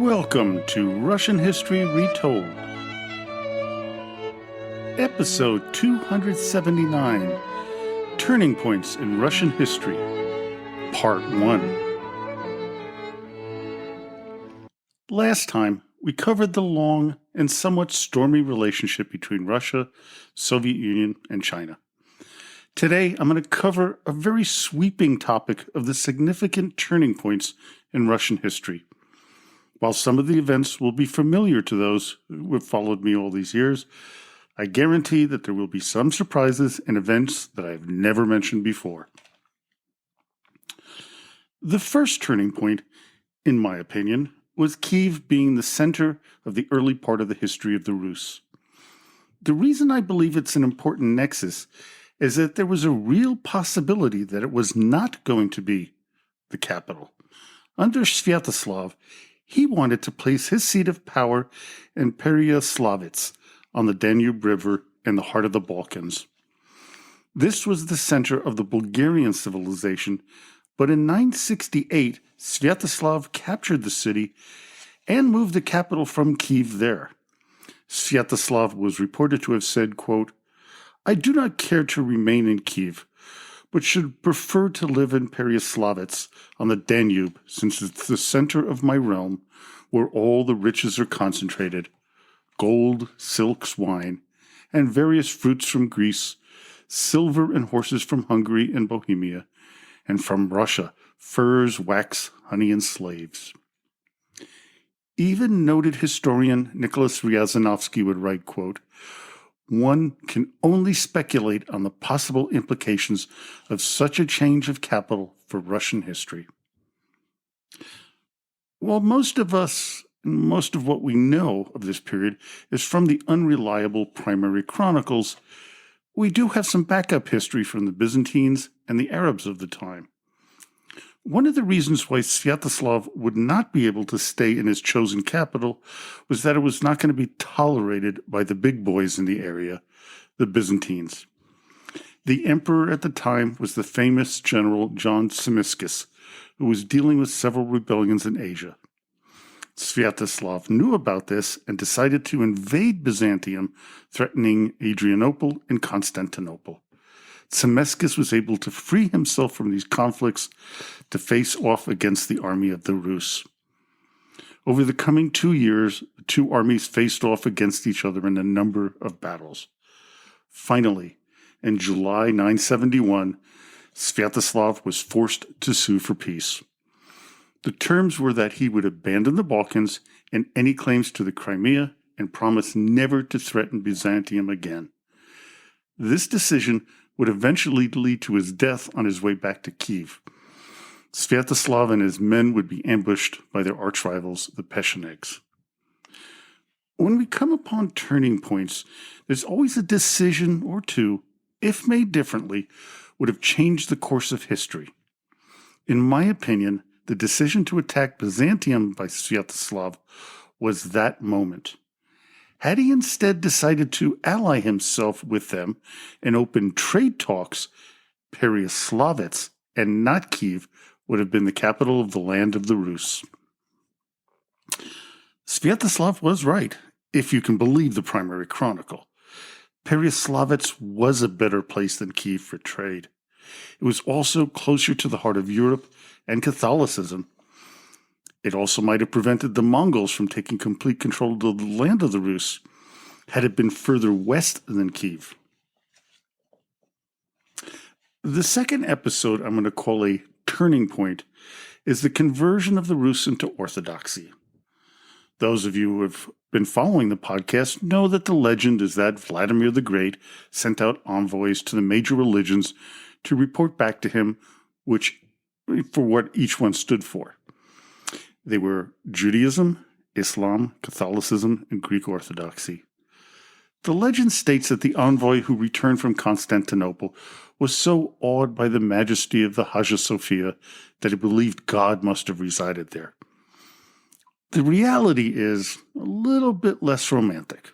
Welcome to Russian History Retold, Episode 279, Turning Points in Russian History, Part 1. Last time, we covered the long and somewhat stormy relationship between Russia, Soviet Union, and China. Today, I'm going to cover a very sweeping topic of the significant turning points in Russian history. While some of the events will be familiar to those who have followed me all these years, I guarantee that there will be some surprises and events that I have never mentioned before. The first turning point, in my opinion, was Kiev being the center of the early part of the history of the Rus. The reason I believe it's an important nexus is that there was a real possibility that it was not going to be the capital. Under Sviatoslav, he wanted to place his seat of power in Pereyaslavice on the Danube River in the heart of the Balkans. This was the center of the Bulgarian civilization, but in 968, Sviatoslav captured the city and moved the capital from Kiev there. Sviatoslav was reported to have said, quote, "I do not care to remain in Kiev, but should prefer to live in Pereyaslavice on the Danube, since it's the center of my realm, where all the riches are concentrated, gold, silks, wine, and various fruits from Greece, silver and horses from Hungary and Bohemia, and from Russia, furs, wax, honey, and slaves." Even noted historian Nicholas Ryazanovsky would write, quote, "One can only speculate on the possible implications of such a change of capital for Russian history." While most of us and most of what we know of this period is from the unreliable primary chronicles, we do have some backup history from the Byzantines and the Arabs of the time. One of the reasons why Sviatoslav would not be able to stay in his chosen capital was that it was not going to be tolerated by the big boys in the area, the Byzantines. The emperor at the time was the famous general John Tzimiskis, who was dealing with several rebellions in Asia. Sviatoslav knew about this and decided to invade Byzantium, threatening Adrianople and Constantinople. Tzimiskis was able to free himself from these conflicts to face off against the army of the Rus. Over the coming 2 years, the two armies faced off against each other in a number of battles. Finally, in July 971, Sviatoslav was forced to sue for peace. The terms were that he would abandon the Balkans and any claims to the Crimea and promise never to threaten Byzantium again. This decision would eventually lead to his death on his way back to Kiev. Sviatoslav and his men would be ambushed by their arch-rivals, the Pechenegs. When we come upon turning points, there's always a decision or two, if made differently, would have changed the course of history. In my opinion, the decision to attack Byzantium by Sviatoslav was that moment. Had he instead decided to ally himself with them and open trade talks, Pereyaslavice and not Kiev would have been the capital of the land of the Rus. Sviatoslav was right, if you can believe the primary chronicle. Pereyaslavice was a better place than Kiev for trade. It was also closer to the heart of Europe and Catholicism. It also might have prevented the Mongols from taking complete control of the land of the Rus, had it been further west than Kiev. The second episode I'm going to call a turning point is the conversion of the Rus into Orthodoxy. Those of you who have been following the podcast know that the legend is that Vladimir the Great sent out envoys to the major religions to report back to him for what each one stood for. They were Judaism, Islam, Catholicism, and Greek Orthodoxy. The legend states that the envoy who returned from Constantinople was so awed by the majesty of the Hagia Sophia that he believed God must have resided there. The reality is a little bit less romantic.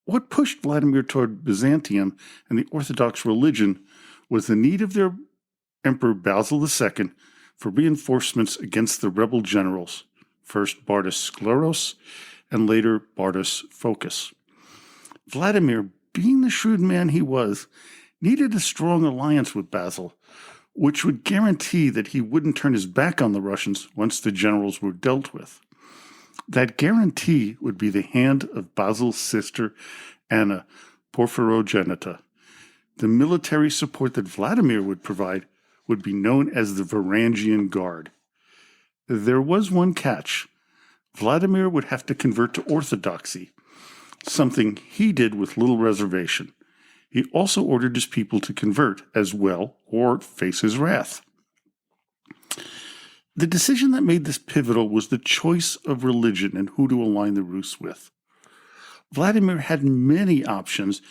What pushed Vladimir toward Byzantium and the Orthodox religion was the need of their Emperor Basil II for reinforcements against the rebel generals, first Bardas Skleros and later Bardas Phocas. Vladimir, being the shrewd man he was, needed a strong alliance with Basil, which would guarantee that he wouldn't turn his back on the Russians once the generals were dealt with. That guarantee would be the hand of Basil's sister, Anna Porphyrogenita. The military support that Vladimir would provide would be known as the Varangian Guard. There was one catch. Vladimir would have to convert to Orthodoxy, something he did with little reservation. He also ordered his people to convert as well or face his wrath. The decision that made this pivotal was the choice of religion and who to align the Rus with. Vladimir had many options,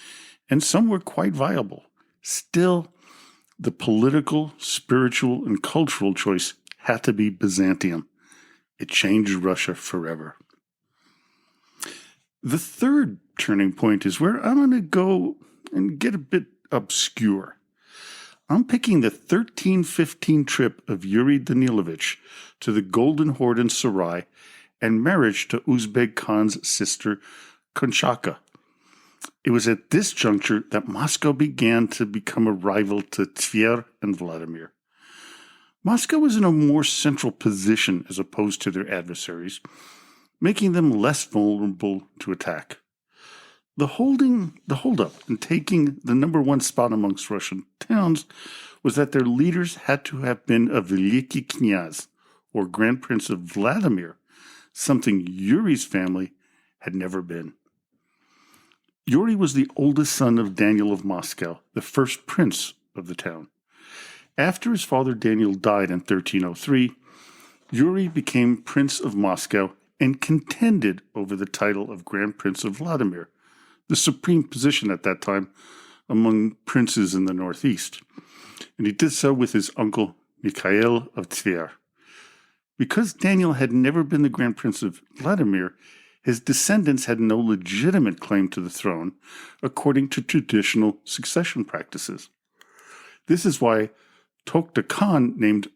and some were quite viable. Still, the political, spiritual, and cultural choice had to be Byzantium. It changed Russia forever. The third turning point is where I'm going to go and get a bit obscure. I'm picking the 1315 trip of Yuri Danilovich to the Golden Horde in Sarai and marriage to Uzbek Khan's sister Konchaka. It was at this juncture that Moscow began to become a rival to Tver and Vladimir. Moscow was in a more central position as opposed to their adversaries, making them less vulnerable to attack. The holdup in taking the number one spot amongst Russian towns was that their leaders had to have been a Veliki Knyaz, or Grand Prince of Vladimir, something Yuri's family had never been. Yuri was the oldest son of Daniel of Moscow, the first prince of the town. After his father Daniel died in 1303, Yuri became Prince of Moscow and contended over the title of Grand Prince of Vladimir, the supreme position at that time among princes in the northeast. And he did so with his uncle Mikhail of Tver. Because Daniel had never been the Grand Prince of Vladimir, his descendants had no legitimate claim to the throne according to traditional succession practices. This is why Tokhta Khan named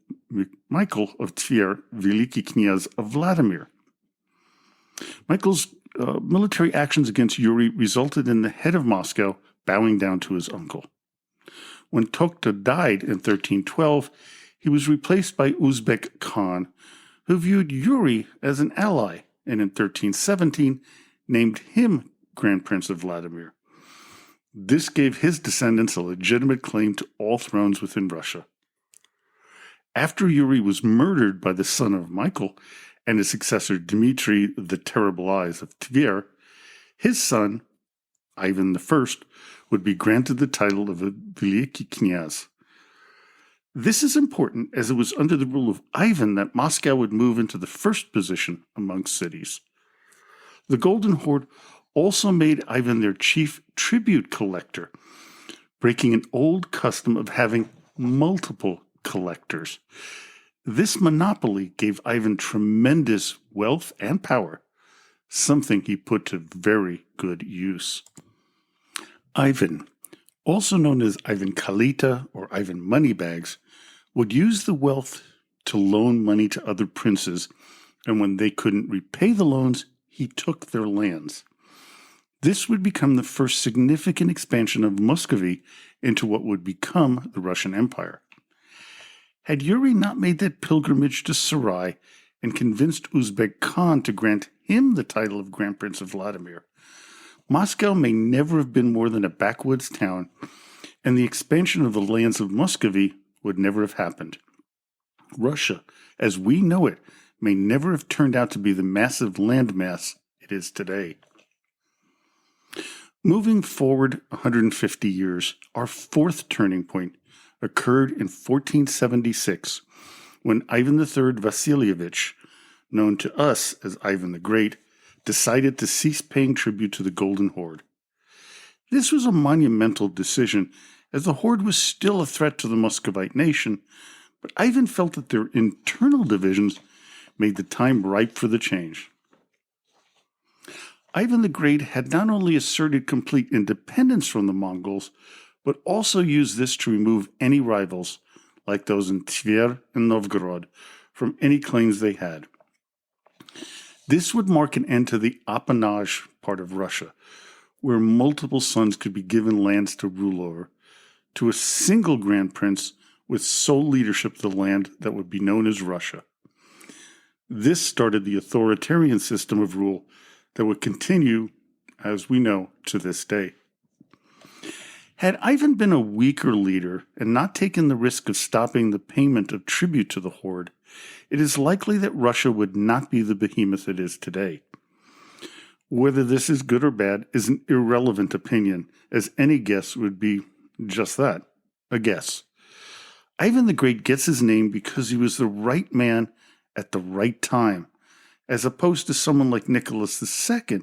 Michael of Tver Veliki Knyaz of Vladimir. Michael's military actions against Yuri resulted in the head of Moscow bowing down to his uncle. When Tokhta died in 1312, he was replaced by Uzbek Khan, who viewed Yuri as an ally, and in 1317 named him Grand Prince of Vladimir. This gave his descendants a legitimate claim to all thrones within Russia. After Yuri was murdered by the son of Michael and his successor Dmitry the Terrible Eyes of Tver, his son, Ivan I, would be granted the title of a Veliki Knyaz. This is important as it was under the rule of Ivan that Moscow would move into the first position amongst cities. The Golden Horde also made Ivan their chief tribute collector, breaking an old custom of having multiple collectors. This monopoly gave Ivan tremendous wealth and power, something he put to very good use. Ivan, also known as Ivan Kalita or Ivan Moneybags, would use the wealth to loan money to other princes, and when they couldn't repay the loans, he took their lands. This would become the first significant expansion of Muscovy into what would become the Russian Empire. Had Yuri not made that pilgrimage to Sarai and convinced Uzbek Khan to grant him the title of Grand Prince of Vladimir, Moscow may never have been more than a backwoods town, and the expansion of the lands of Muscovy would never have happened. Russia, as we know it, may never have turned out to be the massive landmass it is today. Moving forward 150 years, our fourth turning point occurred in 1476, when Ivan III Vasilievich, known to us as Ivan the Great, decided to cease paying tribute to the Golden Horde. This was a monumental decision, as the Horde was still a threat to the Muscovite nation, but Ivan felt that their internal divisions made the time ripe for the change. Ivan the Great had not only asserted complete independence from the Mongols, but also used this to remove any rivals, like those in Tver and Novgorod, from any claims they had. This would mark an end to the appanage part of Russia, where multiple sons could be given lands to rule over, to a single grand prince with sole leadership of the land that would be known as Russia. This started the authoritarian system of rule that would continue, as we know, to this day. Had Ivan been a weaker leader and not taken the risk of stopping the payment of tribute to the horde, it is likely that Russia would not be the behemoth it is today. Whether this is good or bad is an irrelevant opinion, as any guess would be just that, a guess. Ivan the Great gets his name because he was the right man at the right time, as opposed to someone like Nicholas II,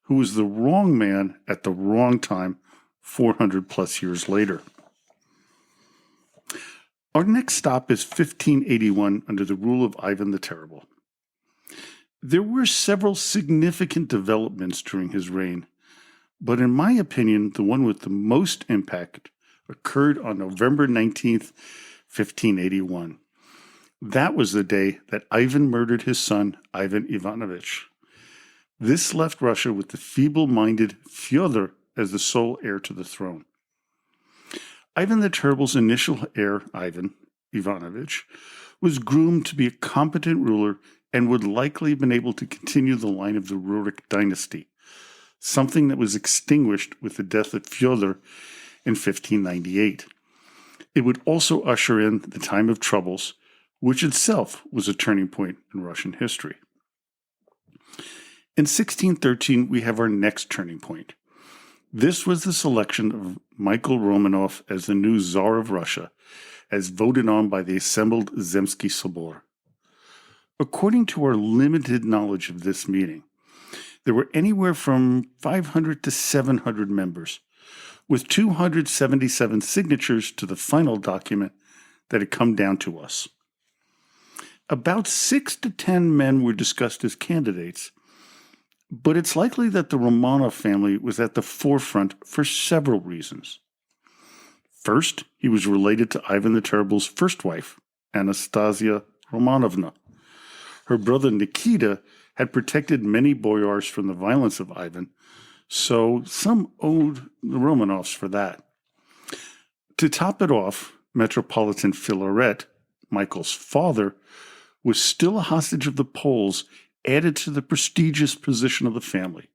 who was the wrong man at the wrong time 400 plus years later. Our next stop is 1581 under the rule of Ivan the Terrible. There were several significant developments during his reign, but in my opinion, the one with the most impact occurred on November 19th, 1581. That was the day that Ivan murdered his son, Ivan Ivanovich. This left Russia with the feeble-minded Fyodor as the sole heir to the throne. Ivan the Terrible's initial heir, Ivan Ivanovich, was groomed to be a competent ruler and would likely have been able to continue the line of the Rurik dynasty, something that was extinguished with the death of Fyodor in 1598. It would also usher in the Time of Troubles, which itself was a turning point in Russian history. In 1613, we have our next turning point. This was the selection of Michael Romanov as the new Tsar of Russia, as voted on by the assembled Zemsky Sobor. According to our limited knowledge of this meeting, there were anywhere from 500 to 700 members, with 277 signatures to the final document that had come down to us. About 6 to 10 men were discussed as candidates, but it's likely that the Romanov family was at the forefront for several reasons. First, he was related to Ivan the Terrible's first wife, Anastasia Romanovna. Her brother Nikita had protected many boyars from the violence of Ivan, so some owed the Romanovs for that. To top it off, Metropolitan Filaret, Michael's father, was still a hostage of the Poles, added to the prestigious position of the family.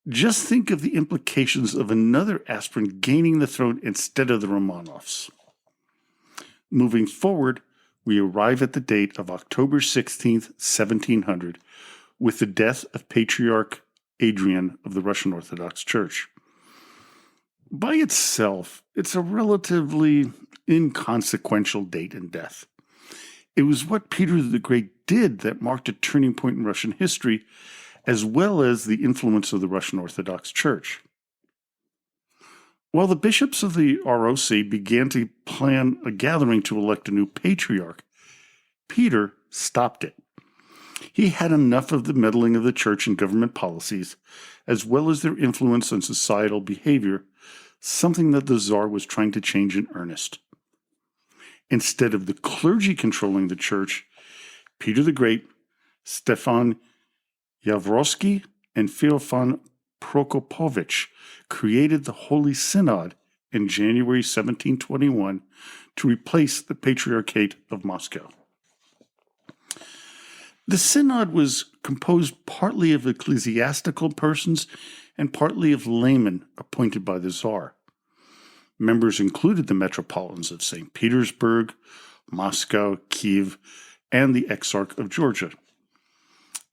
Just think of the implications of another aspirant gaining the throne instead of the Romanovs. Moving forward, we arrive at the date of October 16th, 1700, with the death of Patriarch Adrian of the Russian Orthodox Church. By itself, it's a relatively inconsequential date and death. It was what Peter the Great did that marked a turning point in Russian history, as well as the influence of the Russian Orthodox Church. While the bishops of the ROC began to plan a gathering to elect a new patriarch, Peter stopped it. He had enough of the meddling of the church in government policies, as well as their influence on societal behavior, something that the Tsar was trying to change in earnest. Instead of the clergy controlling the church, Peter the Great, Stefan Yavrosky, and Feofan Prokopovich created the Holy Synod in January 1721 to replace the Patriarchate of Moscow. The synod was composed partly of ecclesiastical persons and partly of laymen appointed by the Tsar. Members included the metropolitans of St. Petersburg, Moscow, Kiev, and the Exarch of Georgia.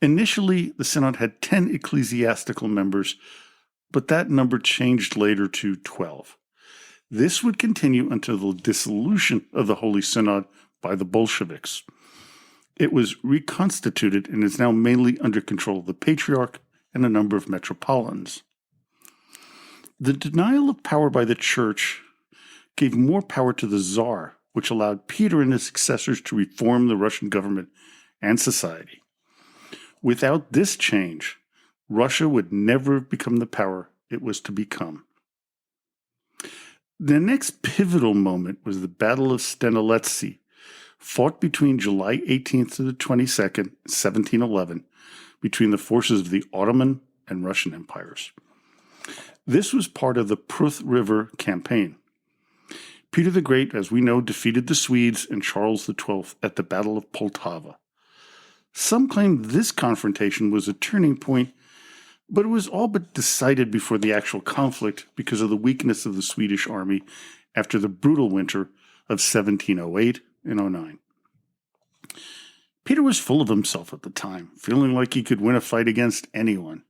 Initially, the synod had 10 ecclesiastical members, but that number changed later to 12. This would continue until the dissolution of the Holy Synod by the Bolsheviks. It was reconstituted and is now mainly under control of the Patriarch and a number of metropolitans. The denial of power by the Church gave more power to the Tsar, which allowed Peter and his successors to reform the Russian government and society. Without this change, Russia would never have become the power it was to become. The next pivotal moment was the Battle of Stenoletsy, fought between July 18th to the 22nd, 1711, between the forces of the Ottoman and Russian empires. This was part of the Pruth River campaign. Peter the Great, as we know, defeated the Swedes and Charles XII at the Battle of Poltava. Some claim this confrontation was a turning point, but it was all but decided before the actual conflict because of the weakness of the Swedish army after the brutal winter of 1708 and 09. Peter was full of himself at the time, feeling like he could win a fight against anyone,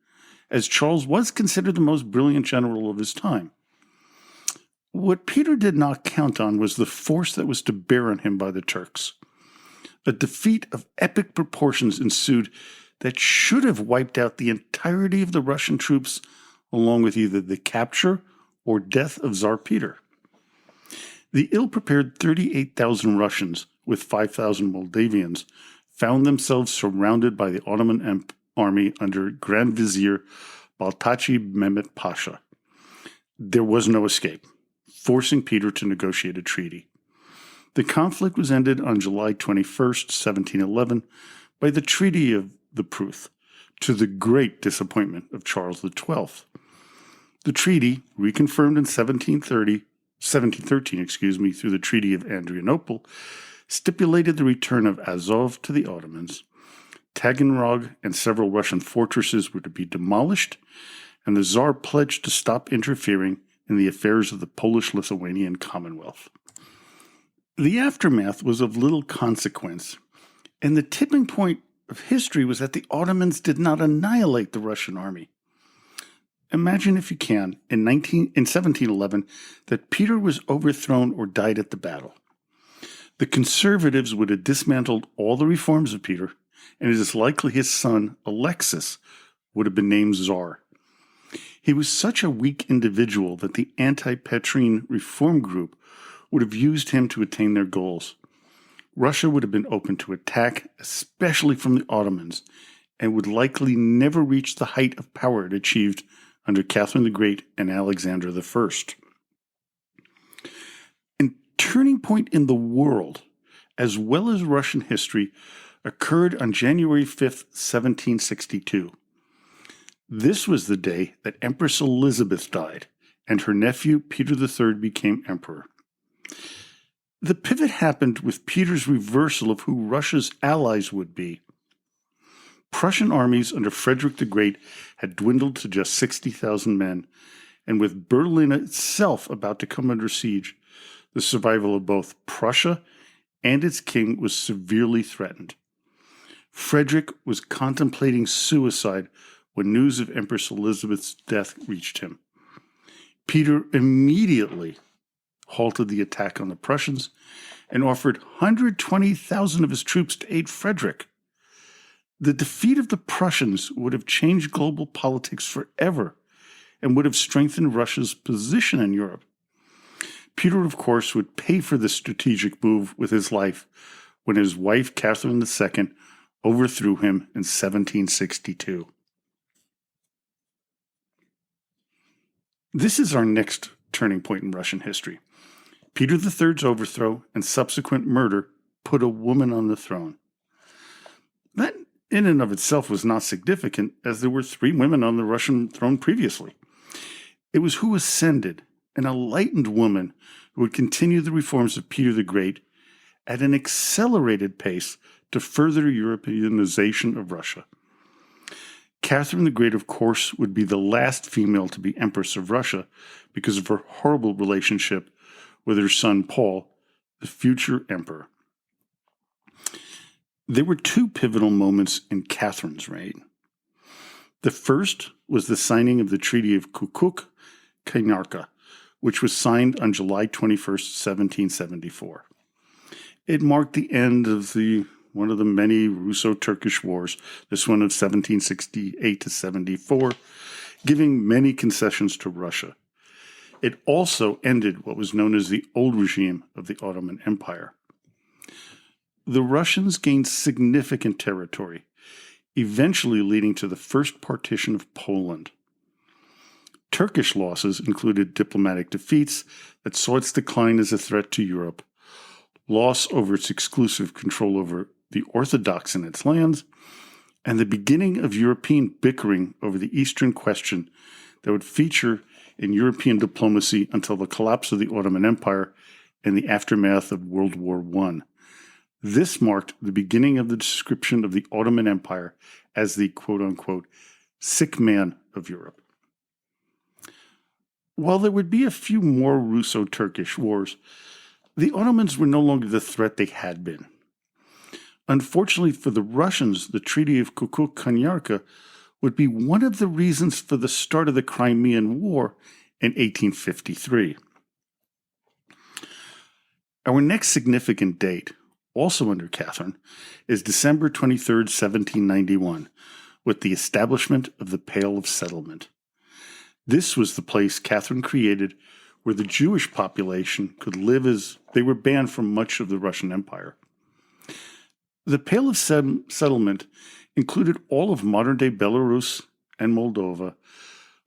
as Charles was considered the most brilliant general of his time. What Peter did not count on was the force that was to bear on him by the Turks. A defeat of epic proportions ensued that should have wiped out the entirety of the Russian troops, along with either the capture or death of Tsar Peter. The ill-prepared 38,000 Russians with 5,000 Moldavians found themselves surrounded by the Ottoman army under Grand Vizier Baltachi Mehmet Pasha. There was no escape, forcing Peter to negotiate a treaty. The conflict was ended on July 21st, 1711, by the Treaty of the Pruth, to the great disappointment of Charles XII. The treaty, reconfirmed in 1713 through the Treaty of Adrianople, stipulated the return of Azov to the Ottomans. Taganrog and several Russian fortresses were to be demolished, and the Tsar pledged to stop interfering in the affairs of the Polish-Lithuanian Commonwealth. The aftermath was of little consequence, and the tipping point of history was that the Ottomans did not annihilate the Russian army. Imagine, if you can, in 1711, that Peter was overthrown or died at the battle. The conservatives would have dismantled all the reforms of Peter, and it is likely his son, Alexis, would have been named Tsar. He was such a weak individual that the anti-Petrine reform group would have used him to attain their goals. Russia would have been open to attack, especially from the Ottomans, and would likely never reach the height of power it achieved under Catherine the Great and Alexander I. A turning point in the world, as well as Russian history, occurred on January 5th, 1762. This was the day that Empress Elizabeth died, and her nephew Peter III became emperor. The pivot happened with Peter's reversal of who Russia's allies would be. Prussian armies under Frederick the Great had dwindled to just 60,000 men, and with Berlin itself about to come under siege, the survival of both Prussia and its king was severely threatened. Frederick was contemplating suicide when news of Empress Elizabeth's death reached him. Peter immediately halted the attack on the Prussians and offered 120,000 of his troops to aid Frederick. The defeat of the Prussians would have changed global politics forever and would have strengthened Russia's position in Europe. Peter, of course, would pay for this strategic move with his life when his wife, Catherine II, overthrew him in 1762. This is our next turning point in Russian history. Peter III's overthrow and subsequent murder put a woman on the throne. That in and of itself was not significant, as there were 3 women on the Russian throne previously. It was who ascended, an enlightened woman who would continue the reforms of Peter the Great at an accelerated pace to further Europeanization of Russia. Catherine the Great, of course, would be the last female to be Empress of Russia because of her horrible relationship with her son Paul, the future emperor. There were 2 pivotal moments in Catherine's reign. The first was the signing of the Treaty of Kukuk-Kainarka, which was signed on July 21st, 1774. It marked the end of one of the many Russo-Turkish wars, this one of 1768 to 74, giving many concessions to Russia. It also ended what was known as the old regime of the Ottoman Empire. The Russians gained significant territory, eventually leading to the first partition of Poland. Turkish losses included diplomatic defeats that saw its decline as a threat to Europe, loss over its exclusive control over the Orthodox in its lands, and the beginning of European bickering over the Eastern question that would feature in European diplomacy until the collapse of the Ottoman Empire and the aftermath of World War I. This marked the beginning of the description of the Ottoman Empire as the quote-unquote sick man of Europe. While there would be a few more Russo-Turkish wars, the Ottomans were no longer the threat they had been. Unfortunately for the Russians, the Treaty of Kukuk-Kanyarka would be one of the reasons for the start of the Crimean War in 1853. Our next significant date, also under Catherine, is December 23, 1791, with the establishment of the Pale of Settlement. This was the place Catherine created where the Jewish population could live as they were banned from much of the Russian Empire. The Pale of Settlement included all of modern-day Belarus and Moldova,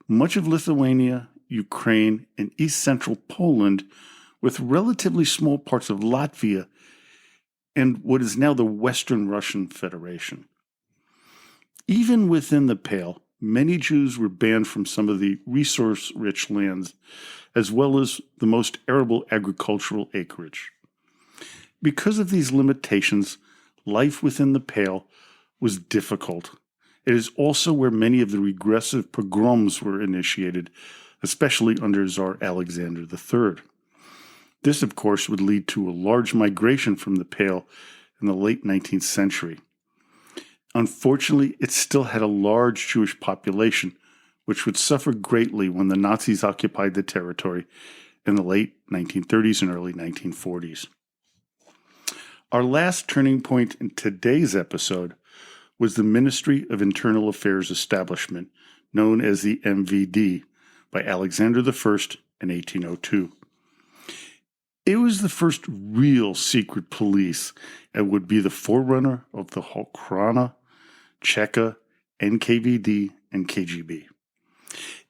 much of Lithuania, Ukraine, and east-central Poland, with relatively small parts of Latvia and what is now the Western Russian Federation. Even within the Pale, many Jews were banned from some of the resource-rich lands, as well as the most arable agricultural acreage. Because of these limitations, life within the Pale was difficult. It is also where many of the regressive pogroms were initiated, especially under Tsar Alexander III. This, of course, would lead to a large migration from the Pale in the late 19th century. Unfortunately, it still had a large Jewish population, which would suffer greatly when the Nazis occupied the territory in the late 1930s and early 1940s. Our last turning point in today's episode was the Ministry of Internal Affairs establishment, known as the MVD, by Alexander I in 1802. It was the first real secret police and would be the forerunner of the Okhrana, Cheka, NKVD, and KGB.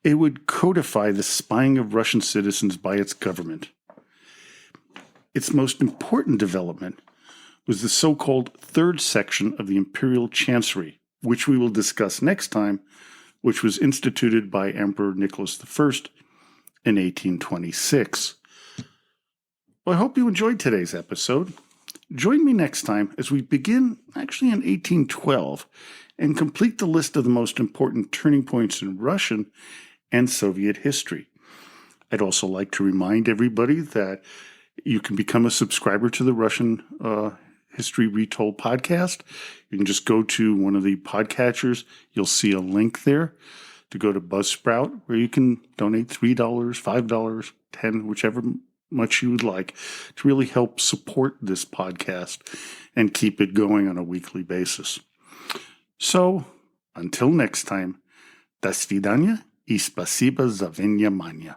It would codify the spying of Russian citizens by its government. Its most important development was the so-called third section of the Imperial Chancery, which we will discuss next time, which was instituted by Emperor Nicholas I in 1826. Well, I hope you enjoyed today's episode. Join me next time as we begin actually in 1812 and complete the list of the most important turning points in Russian and Soviet history. I'd also like to remind everybody that you can become a subscriber to the Russian History Retold podcast. You can just go to one of the podcatchers. You'll see a link there to go to Buzzsprout where you can donate $3, $5, $10, whichever much you would like to really help support this podcast and keep it going on a weekly basis. So, until next time, до свидания и спасибо за внимание.